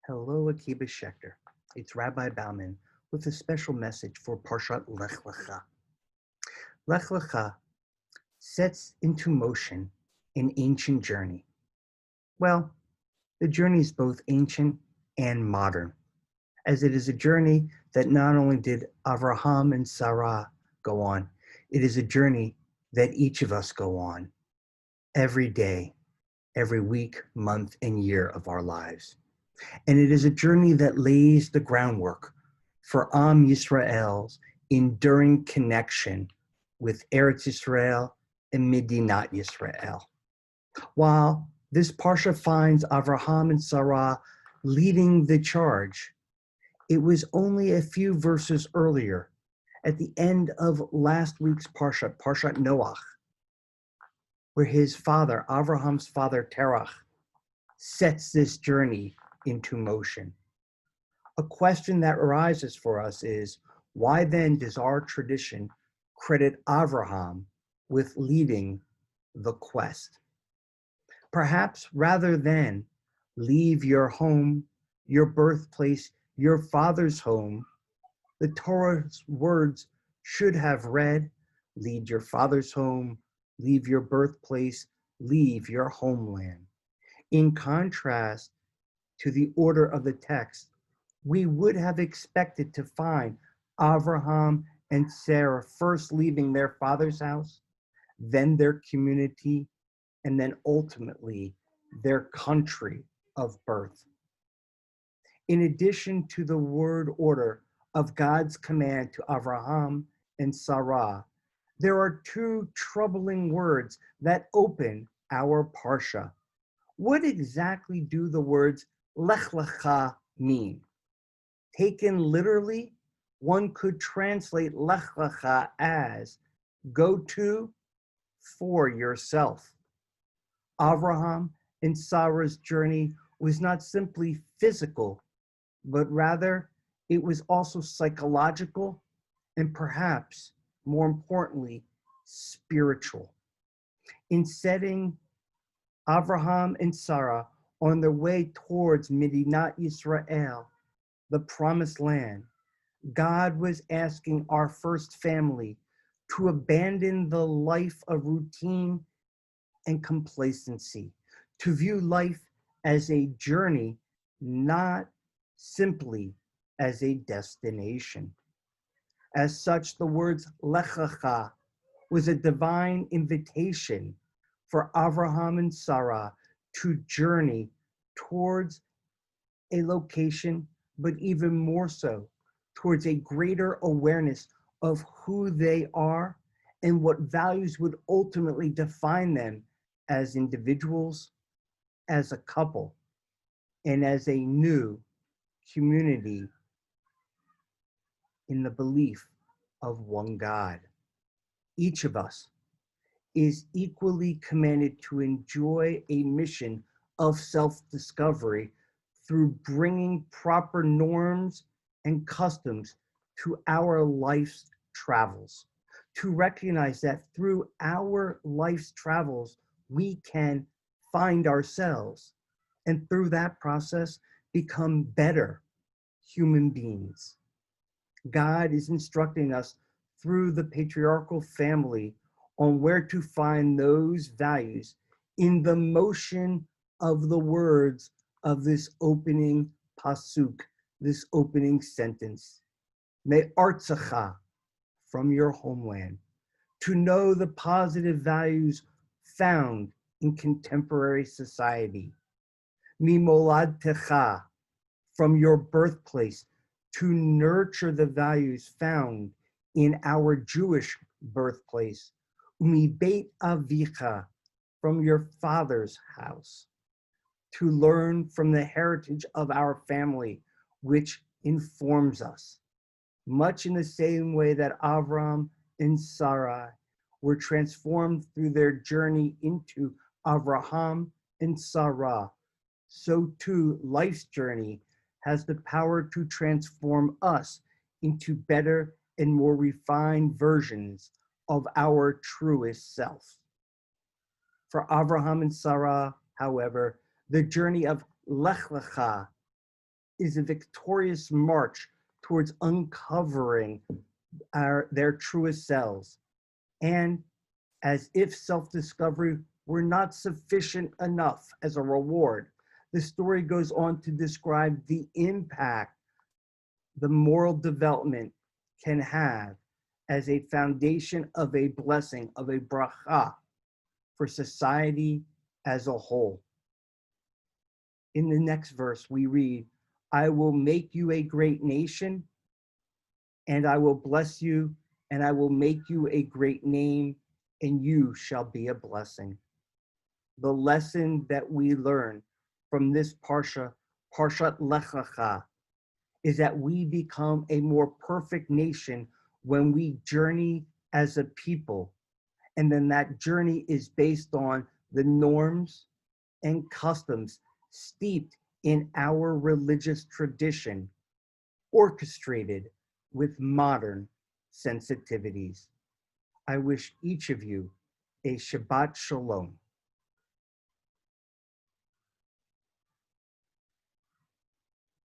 Hello, Akiba Schechter. It's Rabbi Bauman with a special message for Parshat Lech Lecha. Lech Lecha sets into motion an ancient journey. Well, the journey is both ancient and modern, as it is a journey that not only did Avraham and Sarah go on, it is a journey that each of us go on every day, every week, month, and year of our lives. And it is a journey that lays the groundwork for Am Yisrael's enduring connection with Eretz Yisrael and Medinat Yisrael. While this parsha finds Avraham and Sarah leading the charge, it was only a few verses earlier, at the end of last week's parsha, Parshat Noach, where his father, Avraham's father, Terach, sets this journey into motion. A question that arises for us is, why then does our tradition credit Avraham with leading the quest? Perhaps rather than leave your home, your birthplace, your father's home, the Torah's words should have read, leave your father's home, leave your birthplace, leave your homeland. In contrast to the order of the text, we would have expected to find Avraham and Sarah first leaving their father's house, then their community, and then ultimately their country of birth. In addition to the word order of God's command to Avraham and Sarah, there are two troubling words that open our parsha. What exactly do the words Lech Lecha mean? Taken literally, one could translate Lech Lecha as go to for yourself. Avraham and Sarah's journey was not simply physical, but rather it was also psychological and perhaps more importantly, spiritual. In setting Avraham and Sarah on their way towards Medinat Yisrael, the promised land, God was asking our first family to abandon the life of routine and complacency, to view life as a journey, not simply as a destination. As such, the words Lech Lecha was a divine invitation for Avraham and Sarah to journey towards a location, but even more so, towards a greater awareness of who they are and what values would ultimately define them as individuals, as a couple, and as a new community in the belief of one God. Each of us is equally commanded to enjoy a mission of self-discovery through bringing proper norms and customs to our life's travels, to recognize that through our life's travels, we can find ourselves, and through that process, become better human beings. God is instructing us through the patriarchal family on where to find those values in the motion of the words of this opening pasuk, this opening sentence. Me'artzecha, from your homeland, to know the positive values found in contemporary society. Mimoladtecha, from your birthplace, to nurture the values found in our Jewish birthplace. Umibeit avicha, from your father's house, to learn from the heritage of our family, which informs us, much in the same way that Avram and Sarai were transformed through their journey into Avraham and Sarah. So too, life's journey has the power to transform us into better and more refined versions of our truest self. For Avraham and Sarah, however, the journey of Lech Lecha is a victorious march towards uncovering their truest selves. And as if self-discovery were not sufficient enough as a reward, the story goes on to describe the impact the moral development can have as a foundation of a blessing, of a bracha for society as a whole. In the next verse, we read, I will make you a great nation, and I will bless you, and I will make you a great name, and you shall be a blessing. The lesson that we learn from this Parshat Lecha, is that we become a more perfect nation when we journey as a people. And then that journey is based on the norms and customs steeped in our religious tradition, orchestrated with modern sensitivities. I wish each of you a Shabbat Shalom.